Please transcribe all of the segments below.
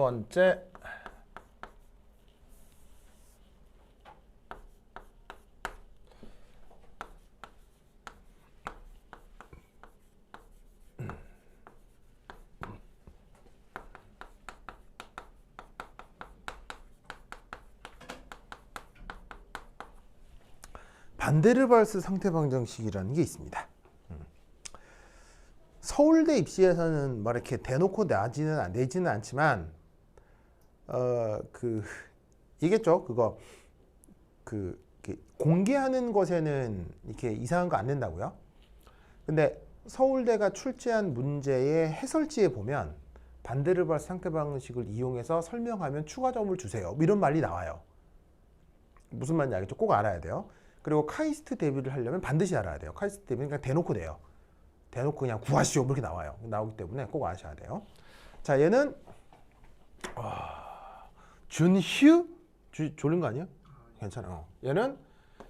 번째 반데르발스 상태방정식이라는 게 있습니다. 서울대 입시에서는 뭐 이렇게 대놓고 내지는 않지만 이겠죠. 그거 공개하는 것에는 이렇게 이상한 거 안 낸다고요. 근데 서울대가 출제한 문제의 해설지에 보면 반데르발스 상태방정식을 이용해서 설명하면 추가점을 주세요. 뭐 이런 말이 나와요. 무슨 말인지 알겠죠? 꼭 알아야 돼요. 그리고 카이스트 대비를 하려면 반드시 알아야 돼요. 카이스트 대비는 그냥 대놓고 돼요. 대놓고 그냥 구하시오 이렇게 나와요. 나오기 때문에 꼭 아셔야 돼요. 자, 얘는 준휴? 졸린 거 아니야? 괜찮아. 얘는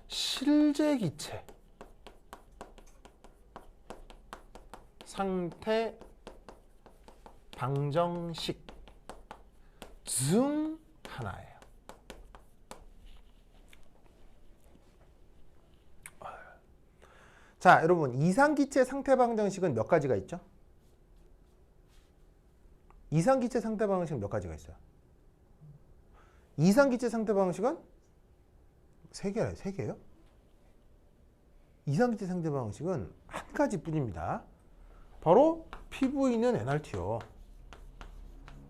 실제기체 상태 방정식 중 하나예요. 자, 여러분 이상기체 상태방정식은 몇 가지가 있죠? 이상기체 상태방정식은 몇 가지가 있어요? 이상기체 상태방정식은 세 개예요? 이상기체 상태방정식은 한 가지뿐입니다. 바로 PV는 NRT요.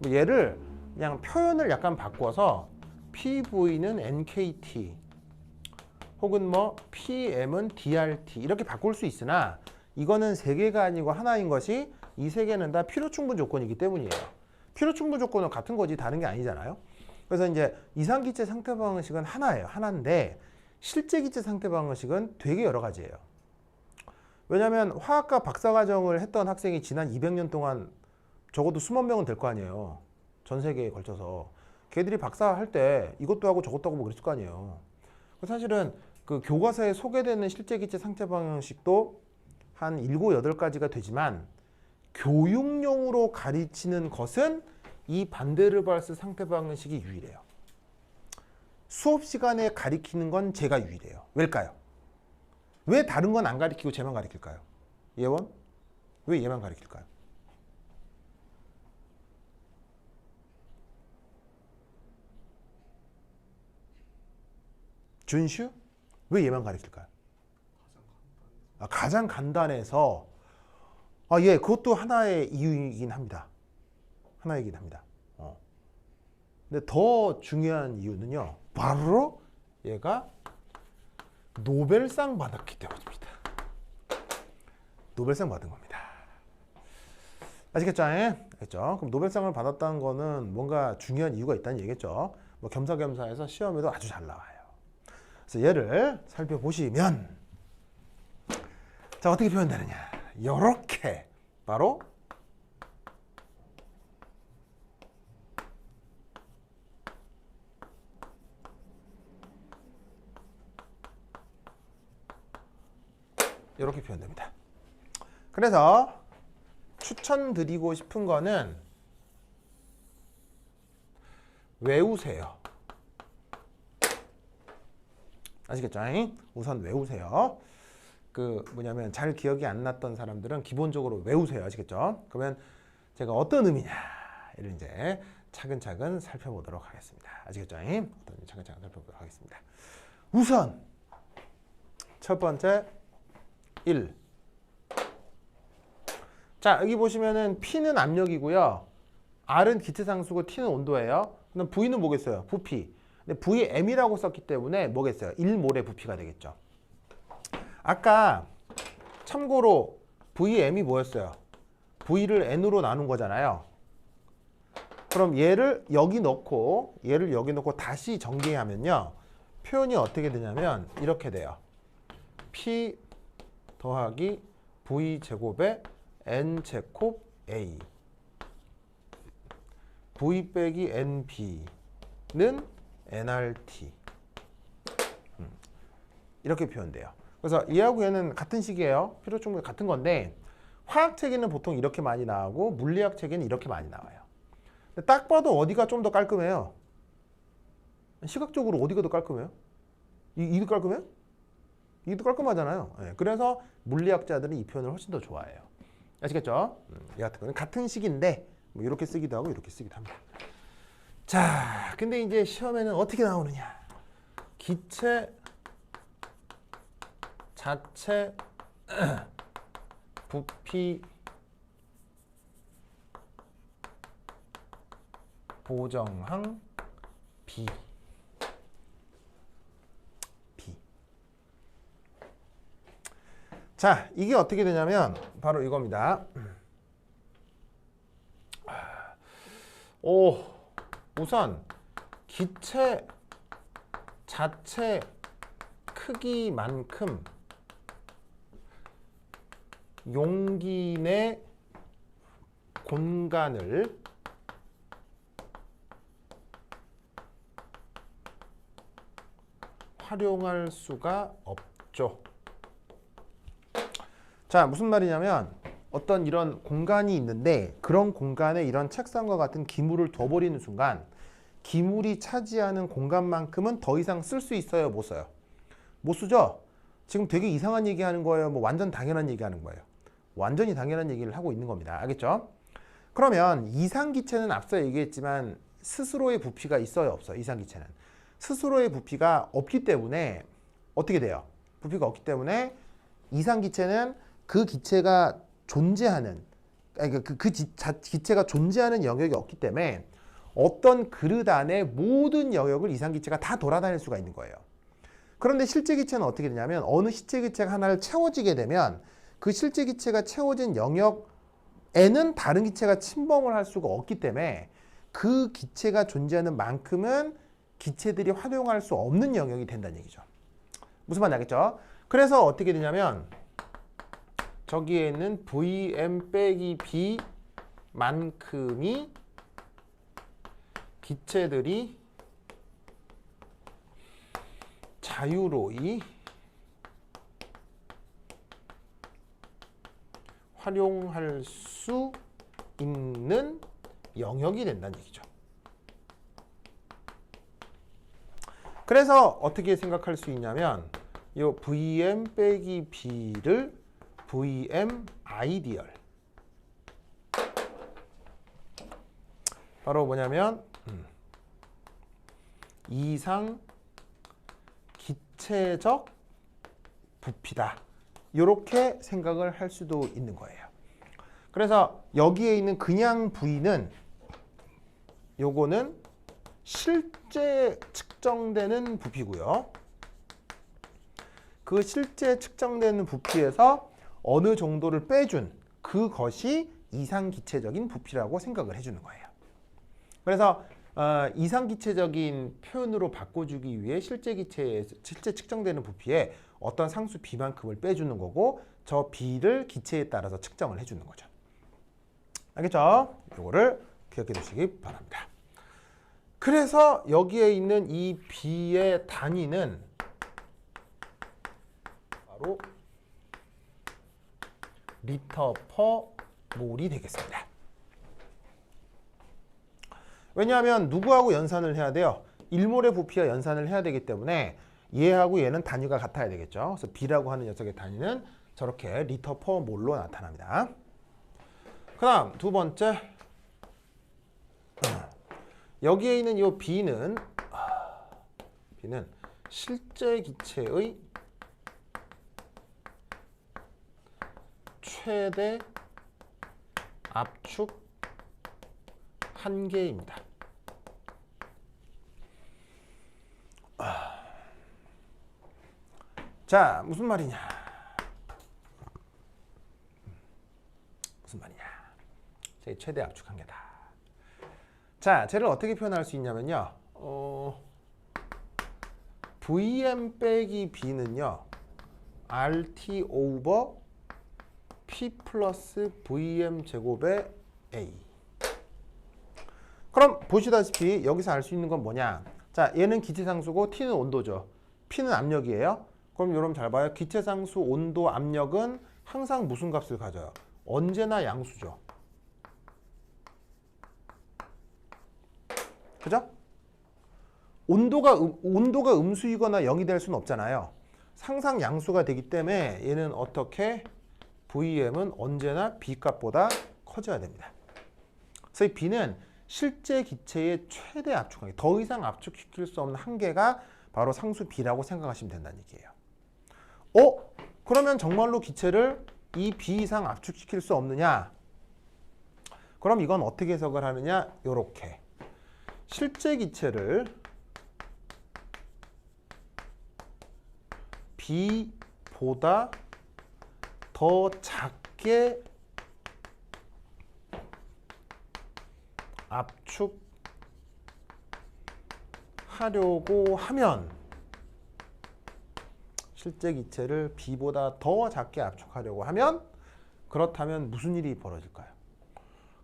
얘를 그냥 표현을 약간 바꿔서 PV는 NKT 혹은 뭐 PM은 DRT 이렇게 바꿀 수 있으나 이거는 세 개가 아니고 하나인 것이 이 세 개는 다 필요충분 조건이기 때문이에요. 필요충분 조건은 같은 거지 다른 게 아니잖아요. 그래서 이제 이상기체 상태방정식은 하나예요. 하나인데 실제기체 상태방정식은 되게 여러 가지예요. 왜냐하면 화학과 박사과정을 했던 학생이 지난 200년 동안 적어도 수만 명은 될 거 아니에요. 전 세계에 걸쳐서. 걔들이 박사할 때 이것도 하고 저것도 하고 뭐 그랬을 거 아니에요. 사실은 그 교과서에 소개되는 실제기체 상태방정식도 한 7, 8가지가 되지만 교육용으로 가르치는 것은 이 반데르발스 상태방정식이 유일해요. 수업 시간에 가르치는 건 제가 유일해요. 왜일까요? 왜 다른 건 안 가르치고 쟤만 가르칠까요? 예원? 왜 얘만 가르칠까요? 준슈? 왜 얘만 가르칠까요? 가장 간단해서 예, 그것도 하나의 이유이긴 합니다. 하나이긴 합니다. 근데 더 중요한 이유는요. 바로 얘가 노벨상 받았기 때문입니다. 노벨상 받은 겁니다. 아시겠죠? 알겠죠? 그럼 노벨상을 받았다는 거는 뭔가 중요한 이유가 있다는 얘기겠죠. 뭐 겸사겸사해서 시험에도 아주 잘 나와요. 그래서 얘를 살펴보시면 자, 어떻게 표현되느냐? 요렇게 바로 이렇게 표현됩니다. 그래서 추천드리고 싶은 거는 외우세요. 아시겠죠? 우선 외우세요. 뭐냐면 잘 기억이 안 났던 사람들은 기본적으로 외우세요. 아시겠죠? 그러면 제가 어떤 의미냐를 이제 차근차근 살펴보도록 하겠습니다. 아시겠죠? 어떤 의미 차근차근 살펴보도록 하겠습니다. 우선 첫 번째 1. 자, 여기 보시면은 P는 압력이고요. R은 기체상수고 T는 온도예요. 그럼 V는 뭐겠어요? 부피. 근데 VM이라고 썼기 때문에 뭐겠어요? 1몰의 부피가 되겠죠. 아까 참고로 VM이 뭐였어요? V를 N으로 나눈 거잖아요. 그럼 얘를 여기 넣고 다시 전개하면요. 표현이 어떻게 되냐면 이렇게 돼요. P 더하기 V 제곱에 N 제곱 A V 빼기 NB는 NRT 이렇게 표현돼요. 그래서 얘하고 얘는 같은 식이에요. 필요충분이 같은 건데 화학 체계는 보통 이렇게 많이 나오고 물리학 체계는 이렇게 많이 나와요. 근데 딱 봐도 어디가 좀 더 깔끔해요? 시각적으로 어디가 더 깔끔해요? 이도 깔끔해요? 이도 깔끔하잖아요. 예, 그래서 물리학자들은 이 표현을 훨씬 더 좋아해요. 아시겠죠? 이 같은 거는 같은 식인데 뭐 이렇게 쓰기도 하고 이렇게 쓰기도 합니다. 자, 근데 이제 시험에는 어떻게 나오느냐? 기체 자체 부피 보정항 B. 자, 이게 어떻게 되냐면 바로 이겁니다. 우선 기체 자체 크기만큼 용기 내 공간을 활용할 수가 없죠. 자, 무슨 말이냐면 어떤 이런 공간이 있는데 그런 공간에 이런 책상과 같은 기물을 둬버리는 순간 기물이 차지하는 공간만큼은 더 이상 쓸 수 있어요? 못 써요? 못 쓰죠? 지금 되게 이상한 얘기하는 거예요? 뭐 완전 당연한 얘기하는 거예요? 완전히 당연한 얘기를 하고 있는 겁니다. 알겠죠? 그러면 이상기체는 앞서 얘기했지만 스스로의 부피가 있어요? 없어요? 이상기체는 스스로의 부피가 없기 때문에 어떻게 돼요? 부피가 없기 때문에 이상기체는 그 기체가 존재하는 기체가 존재하는 영역이 없기 때문에 어떤 그릇 안에 모든 영역을 이상기체가 다 돌아다닐 수가 있는 거예요. 그런데 실제 기체는 어떻게 되냐면 어느 실제 기체가 하나를 채워지게 되면 그 실제 기체가 채워진 영역에는 다른 기체가 침범을 할 수가 없기 때문에 그 기체가 존재하는 만큼은 기체들이 활용할 수 없는 영역이 된다는 얘기죠. 무슨 말인지 알겠죠? 그래서 어떻게 되냐면 저기에 있는 Vm 빼기 B만큼이 기체들이 자유로이 활용할 수 있는 영역이 된다는 얘기죠. 그래서 어떻게 생각할 수 있냐면 이 Vm 빼기 B를 Vm 아이디얼 바로 뭐냐면 이상 기체적 부피다. 이렇게 생각을 할 수도 있는 거예요. 그래서 여기에 있는 그냥 V는 요거는 실제 측정되는 부피고요. 그 실제 측정되는 부피에서 어느 정도를 빼준 그것이 이상기체적인 부피라고 생각을 해주는 거예요. 그래서 이상기체적인 표현으로 바꿔주기 위해 실제 측정되는 부피에 어떤 상수 B만큼을 빼주는 거고 저 B를 기체에 따라서 측정을 해주는 거죠. 알겠죠? 이거를 기억해 두시기 바랍니다. 그래서 여기에 있는 이 B의 단위는 바로 리터 퍼 몰이 되겠습니다. 왜냐하면 누구하고 연산을 해야 돼요? 1몰의 부피와 연산을 해야 되기 때문에 얘하고 얘는 단위가 같아야 되겠죠. 그래서 B라고 하는 녀석의 단위는 저렇게 리터 퍼 몰로 나타납니다. 그 다음 두 번째 여기에 있는 이 B는 실제 기체의 최대 압축 한계입니다. 자, 무슨 말이냐? 무슨 말이냐? 제 최대 압축 한계다. 자, 쟤를 어떻게 표현할 수 있냐면요. Vm 빼기 B는요. RT 오버 P 플러스 Vm 제곱의 A. 그럼 보시다시피 여기서 알 수 있는 건 뭐냐? 자, 얘는 기체상수고 T는 온도죠. P는 압력이에요. 그럼 여러분 잘 봐요. 기체상수 온도 압력은 항상 무슨 값을 가져요? 언제나 양수죠. 그죠? 온도가 음수이거나 0이 될 수는 없잖아요. 상상 양수가 되기 때문에 얘는 어떻게 Vm은 언제나 B값보다 커져야 됩니다. 그래서 이 B는 실제 기체의 최대 압축 한계, 더 이상 압축시킬 수 없는 한계가 바로 상수 B라고 생각하시면 된다는 얘기예요. 그러면 정말로 기체를 이 B 이상 압축시킬 수 없느냐? 그럼 이건 어떻게 해석을 하느냐? 요렇게. 실제 기체를 B보다 더 작게 압축하려고 하면, 실제 기체를 B보다 더 작게 압축하려고 하면, 그렇다면 무슨 일이 벌어질까요?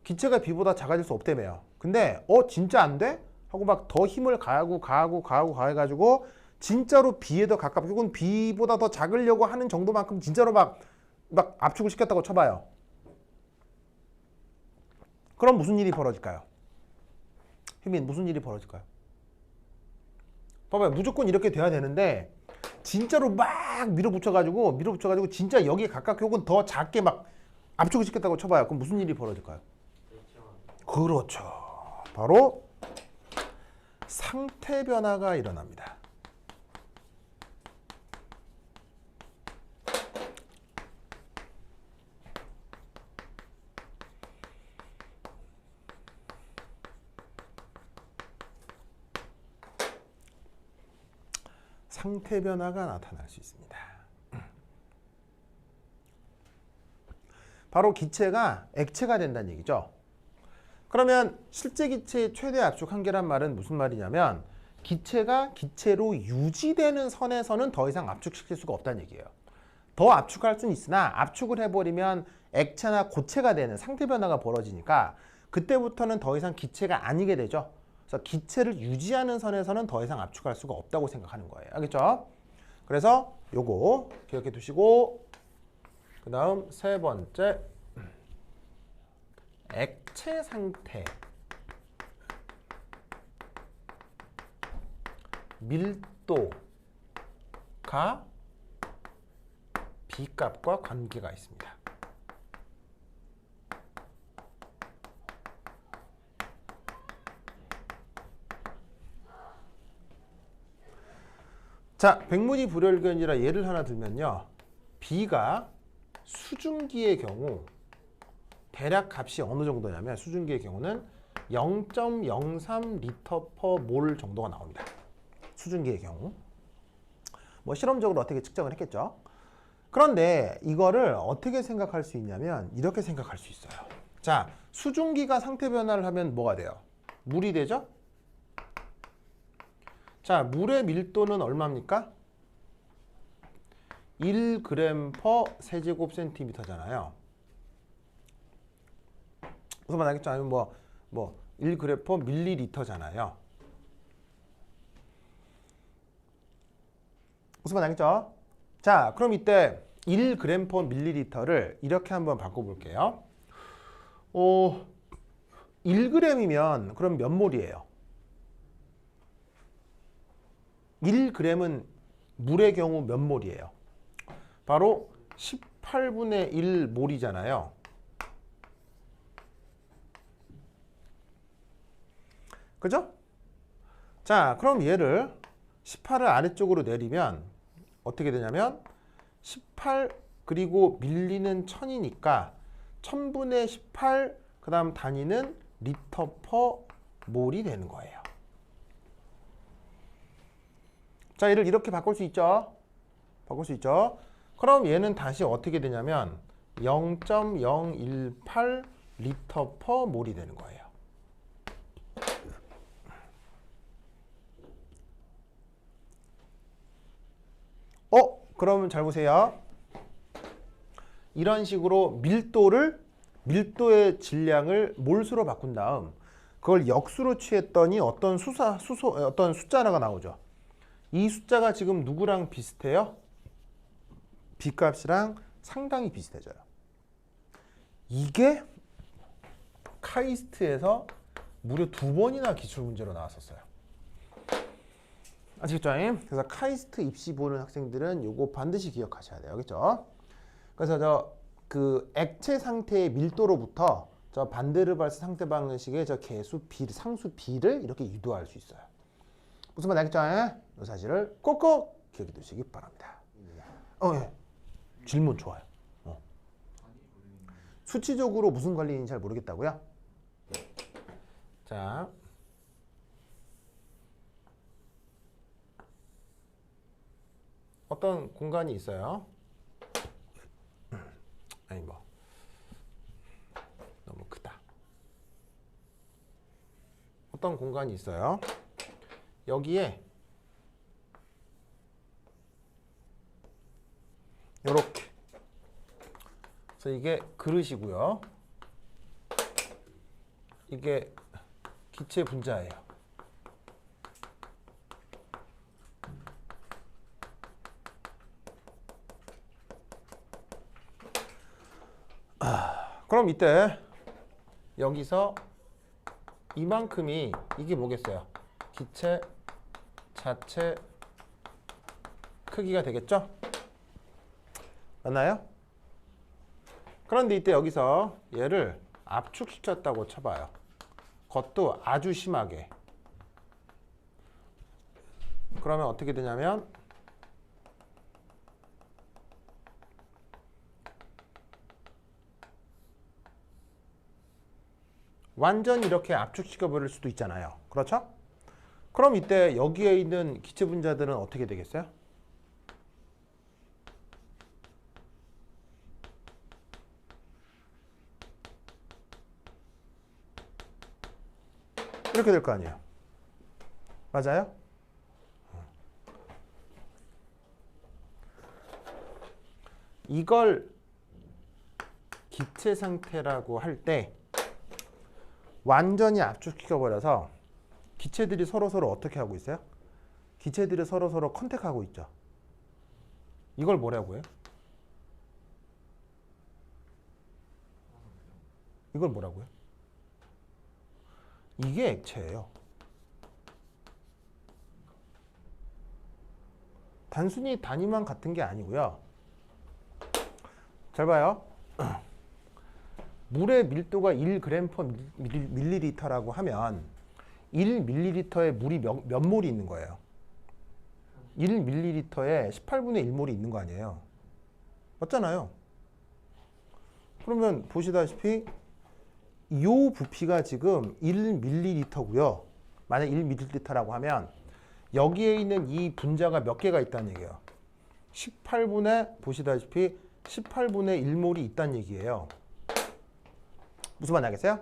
기체가 B보다 작아질 수 없다며요. 근데 진짜 안 돼? 하고 막 더 힘을 가해가지고 진짜로 B에 더 가깝게, 혹은 B보다 더 작으려고 하는 정도만큼 진짜로 막 압축을 시켰다고 쳐봐요. 그럼 무슨 일이 벌어질까요? 혜민, 무슨 일이 벌어질까요? 봐봐요. 무조건 이렇게 돼야 되는데 진짜로 막 밀어붙여가지고 진짜 여기에 가깝게 혹은 더 작게 막 압축을 시켰다고 쳐봐요. 그럼 무슨 일이 벌어질까요? 그렇죠. 바로 상태 변화가 일어납니다. 상태 변화가 나타날 수 있습니다. 바로 기체가 액체가 된다는 얘기죠. 그러면 실제 기체의 최대 압축 한계란 말은 무슨 말이냐면, 기체가 기체로 유지되는 선에서는 더 이상 압축시킬 수가 없다는 얘기예요. 더 압축할 수는 있으나 압축을 해버리면 액체나 고체가 되는 상태 변화가 벌어지니까 그때부터는 더 이상 기체가 아니게 되죠. 그래서 기체를 유지하는 선에서는 더 이상 압축할 수가 없다고 생각하는 거예요. 알겠죠? 그래서 요거 기억해 두시고, 그 다음 세 번째, 액체 상태 밀도가 B값과 관계가 있습니다. 자, 백문이 불여일견이라 예를 하나 들면요. B가 수증기의 경우 대략 값이 어느 정도냐면, 수증기의 경우는 0.03 리터 퍼 몰 정도가 나옵니다. 수증기의 경우. 뭐 실험적으로 어떻게 측정을 했겠죠. 그런데 이거를 어떻게 생각할 수 있냐면 이렇게 생각할 수 있어요. 자, 수증기가 상태 변화를 하면 뭐가 돼요? 물이 되죠? 자, 물의 밀도는 얼마입니까? 1g per 세제곱센티미터잖아요. 무슨 말 알겠죠? 아니면 뭐 1g per 밀리리터잖아요. 무슨 말 알겠죠? 자, 그럼 이때 1g per 밀리리터를 이렇게 한번 바꿔볼게요. 1g이면 그럼 몇 몰이에요? 1g은 물의 경우 몇 몰이에요? 바로 18분의 1 몰이잖아요. 그죠? 자, 그럼 얘를 18을 아래쪽으로 내리면 어떻게 되냐면 18 그리고 밀리는 1000이니까 1000분의 18 그 다음 단위는 리터 퍼 몰이 되는 거예요. 자, 얘를 이렇게 바꿀 수 있죠? 바꿀 수 있죠? 그럼 얘는 다시 어떻게 되냐면 0.018 리터 퍼 몰이 되는 거예요. 그러면 잘 보세요. 이런 식으로 밀도의 질량을 몰수로 바꾼 다음 그걸 역수로 취했더니 어떤 숫자 하나가 나오죠. 이 숫자가 지금 누구랑 비슷해요? B값이랑 상당히 비슷해져요. 이게 카이스트에서 무려 2번이나 기출문제로 나왔었어요. 아시겠죠? 그래서 카이스트 입시 보는 학생들은 요거 반드시 기억하셔야 돼요. 알겠죠? 그래서 그 액체 상태의 밀도로부터 저 반데르발스 상태 방정식의 저 개수 B, 상수 B를 이렇게 유도할 수 있어요. 무슨 말 알겠죠? 이 사실을 꼭꼭 기억해 두시기 바랍니다. 예. 질문 좋아요. 수치적으로 무슨 관리인지 잘 모르겠다고요? 자, 어떤 공간이 있어요. 아니 뭐 너무 크다. 어떤 공간이 있어요. 여기에 요렇게. 그래서 이게 그릇이고요. 이게 기체 분자예요. 그럼 이때 여기서 이만큼이 이게 뭐겠어요? 기체 자체 크기가 되겠죠? 맞나요? 그런데 이때 여기서 얘를 압축시켰다고 쳐봐요. 그것도 아주 심하게. 그러면 어떻게 되냐면 완전히 이렇게 압축시켜 버릴 수도 있잖아요. 그렇죠? 그럼 이때 여기에 있는 기체 분자들은 어떻게 되겠어요? 이렇게 될 거 아니에요. 맞아요? 이걸 기체 상태라고 할 때 완전히 압축시켜 버려서 기체들이 서로서로 어떻게 하고 있어요? 기체들이 서로서로 컨택하고 있죠. 이걸 뭐라고 해요? 이걸 뭐라고 해요? 이게 액체예요. 단순히 단위만 같은 게 아니고요. 잘 봐요. 물의 밀도가 1g/ml라고 하면 1ml에 물이 몇 몰이 있는 거예요? 1ml에 18분의 1몰이 있는 거 아니에요? 맞잖아요. 그러면 보시다시피 이 부피가 지금 1ml고요. 만약 1ml라고 하면 여기에 있는 이 분자가 몇 개가 있다는 얘기예요. 18분의 보시다시피 18분의 1몰이 있다는 얘기예요. 무슨 말인지 알겠어요?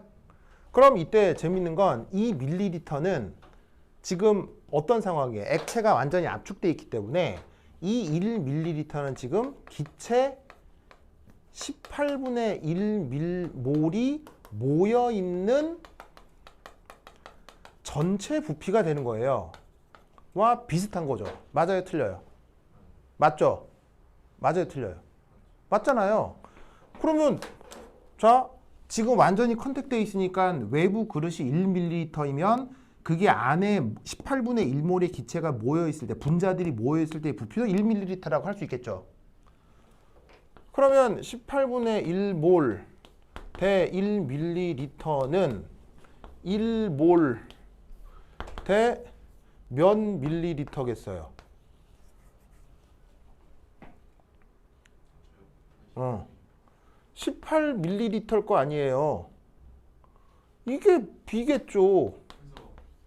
그럼 이때 재밌는 건 이 밀리리터는 지금 어떤 상황이에요? 액체가 완전히 압축되어 있기 때문에 이 1ml는 지금 기체 18분의 1몰이 모여있는 전체 부피가 되는 거예요. 와 비슷한 거죠. 맞아요? 틀려요? 맞죠? 맞아요? 틀려요? 맞잖아요. 그러면 자 지금 완전히 컨택되어 있으니까 외부 그릇이 1ml이면 그게 안에 18분의 1몰의 기체가 모여있을 때 분자들이 모여있을 때의 부피도 1ml라고 할 수 있겠죠. 그러면 18분의 1몰 대 1ml는 1몰 대 몇 밀리리터겠어요? 18ml일 거 아니에요. 이게 B겠죠.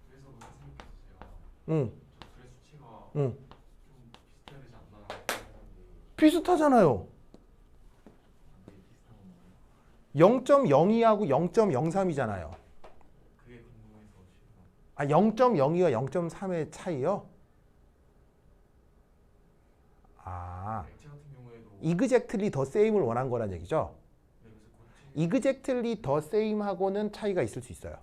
그래서 선생님께서 응. 그래 수치가 응. 좀 비슷해야 되지 않나 생각하는데 비슷하잖아요. 그게 비슷한 건가요? 0.02하고 0.03이잖아요. 그게 궁금해서 지금 아, 0.02와 0.3의 차이요? 아, 액체 같은 경우에도 exactly the same을 원한 거란 얘기죠. 네, 그래서 고체 exactly the same하고는 차이가 있을 수 있어요.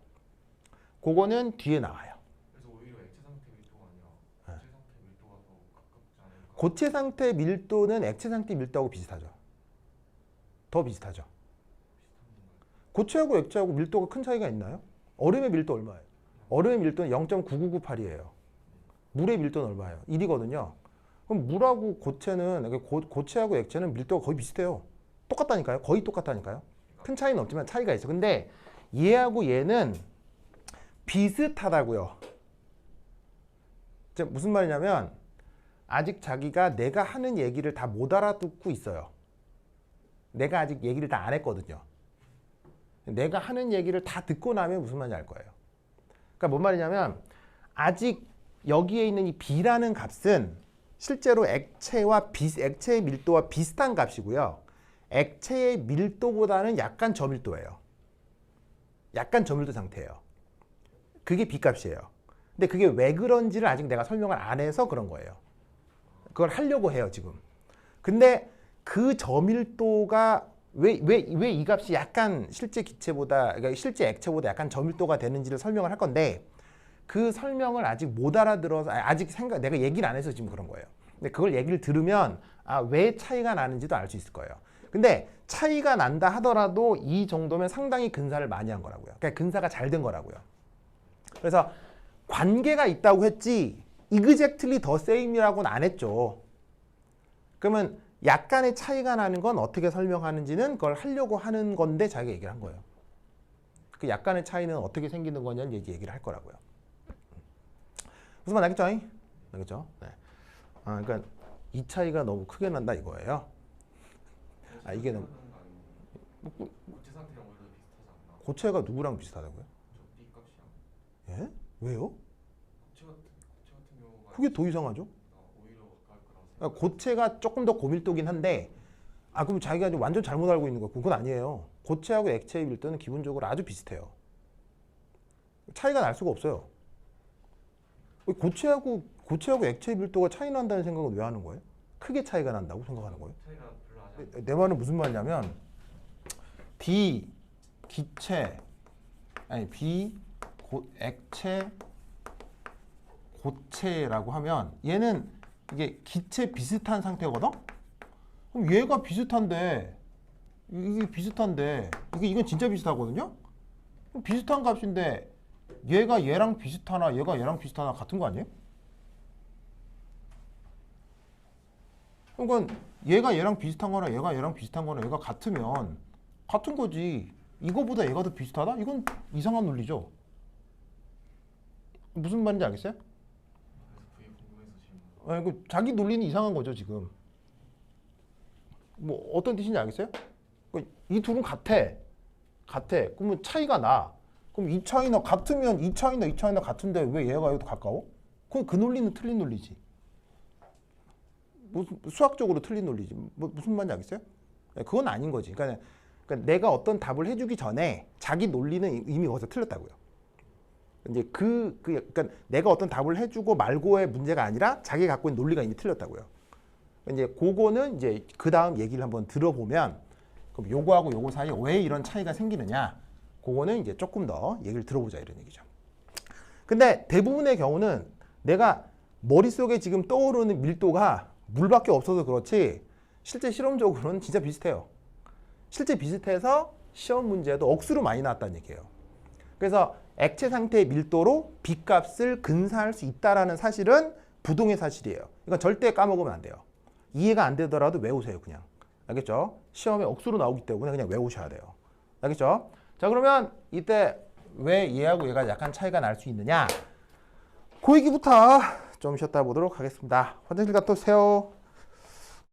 그거는 뒤에 나와요. 그래서 오히려 액체 상태 밀도가 아니라 고체 상태 밀도가 더 가깝지 않을까? 고체 상태 밀도는 액체 상태 밀도하고 비슷하죠. 더 비슷하죠. 비슷한 건가요? 고체하고 액체하고 밀도가 큰 차이가 있나요? 얼음의 밀도 얼마예요? 얼음의 밀도는 0.9998이에요. 물의 밀도는 얼마예요? 1이거든요. 그럼 물하고 고체는 고체하고 액체는 밀도가 거의 비슷해요. 똑같다니까요. 거의 똑같다니까요. 큰 차이는 없지만 차이가 있어. 근데 얘하고 얘는 비슷하다고요. 무슨 말이냐면 아직 자기가 내가 하는 얘기를 다 못 알아듣고 있어요. 내가 아직 얘기를 다 안 했거든요. 내가 하는 얘기를 다 듣고 나면 무슨 말인지 알 거예요. 그러니까 뭔 말이냐면 아직 여기에 있는 이 B라는 값은 실제로 액체의 밀도와 비슷한 값이고요. 액체의 밀도보다는 약간 저밀도예요. 약간 저밀도 상태예요. 그게 B 값이에요. 근데 그게 왜 그런지를 아직 내가 설명을 안 해서 그런 거예요. 그걸 하려고 해요, 지금. 근데 그 저밀도가 왜 이 값이 약간 실제 기체보다, 그러니까 실제 액체보다 약간 저밀도가 되는지를 설명을 할 건데 그 설명을 아직 못 알아들어서 아직 내가 얘기를 안 해서 지금 그런 거예요. 근데 그걸 얘기를 들으면 왜 차이가 나는지도 알 수 있을 거예요. 근데 차이가 난다 하더라도 이 정도면 상당히 근사를 많이 한 거라고요. 그러니까 근사가 잘 된 거라고요. 그래서 관계가 있다고 했지 exactly the same이라고는 안 했죠. 그러면 약간의 차이가 나는 건 어떻게 설명하는지는 그걸 하려고 하는 건데 자기가 얘기를 한 거예요. 그 약간의 차이는 어떻게 생기는 거냐는 얘기를 할 거라고요. 무슨 말 알겠죠? 알겠죠? 네. 그러니까 이 차이가 너무 크게 난다 이거예요. 이게 너무 고체 상태랑 오히려 비슷하지 않나? 고체가 누구랑 비슷하다고요? 저 B 값이랑. 예? 왜요? 고체 같은 경우가 그게 더 이상하죠? 오히려 가까울 거라고 생각. 그러니까 고체가 조금 더 고밀도긴 한데 그럼 자기가 완전 잘못 알고 있는 거 그건 아니에요. 고체하고 액체의 밀도는 기본적으로 아주 비슷해요. 차이가 날 수가 없어요. 고체하고 액체의 밀도가 차이 난다는 생각은 왜 하는 거예요? 크게 차이가 난다고 생각하는 거예요? 차이가 별로 안 해요. 내 말은 무슨 말이냐면 B 기체 B 액체 고체라고 하면 얘는 이게 기체 비슷한 상태거든? 그럼 얘가 비슷한데 이게 비슷한데 이건 진짜 비슷하거든요? 그럼 비슷한 값인데 얘가 얘랑 비슷하나 얘가 얘랑 비슷하나 같은 거 아니에요? 그러니까 얘가 얘랑 비슷한 거나 얘가 얘랑 비슷한 거나 얘가 같으면 같은 거지. 이거보다 얘가 더 비슷하다? 이건 이상한 논리죠. 무슨 말인지 알겠어요? 그래서 그게 궁금해서 질문. 그 자기 논리는 이상한 거죠 지금. 뭐 어떤 뜻인지 알겠어요? 이 둘은 같아. 그러면 차이가 나. 그럼 이 차이나 같으면 이 차이나 같은데 왜 얘가 얘도 가까워? 그럼 그 논리는 틀린 논리지. 무슨 수학적으로 틀린 논리지. 무슨 말인지 알겠어요? 그건 아닌 거지. 그러니까 내가 어떤 답을 해주기 전에 자기 논리는 이미 거기서 틀렸다고요. 이제 그러니까 내가 어떤 답을 해주고 말고의 문제가 아니라 자기가 갖고 있는 논리가 이미 틀렸다고요. 이제 그거는 이제 그 다음 얘기를 한번 들어보면 그럼 요거하고 요거 사이에 왜 이런 차이가 생기느냐? 그거는 이제 조금 더 얘기를 들어보자 이런 얘기죠. 근데 대부분의 경우는 내가 머릿속에 지금 떠오르는 밀도가 물밖에 없어서 그렇지 실제 실험적으로는 진짜 비슷해요. 실제 비슷해서 시험 문제도 억수로 많이 나왔다는 얘기예요. 그래서 액체 상태의 밀도로 B값을 근사할 수 있다는 사실은 부동의 사실이에요. 이건 절대 까먹으면 안 돼요. 이해가 안 되더라도 외우세요 그냥. 알겠죠? 시험에 억수로 나오기 때문에 그냥 외우셔야 돼요. 알겠죠? 자 그러면 이때 왜 얘하고 얘가 약간 차이가 날 수 있느냐? 그 얘기부터 좀 쉬었다 보도록 하겠습니다. 화장실 갔다 오세요.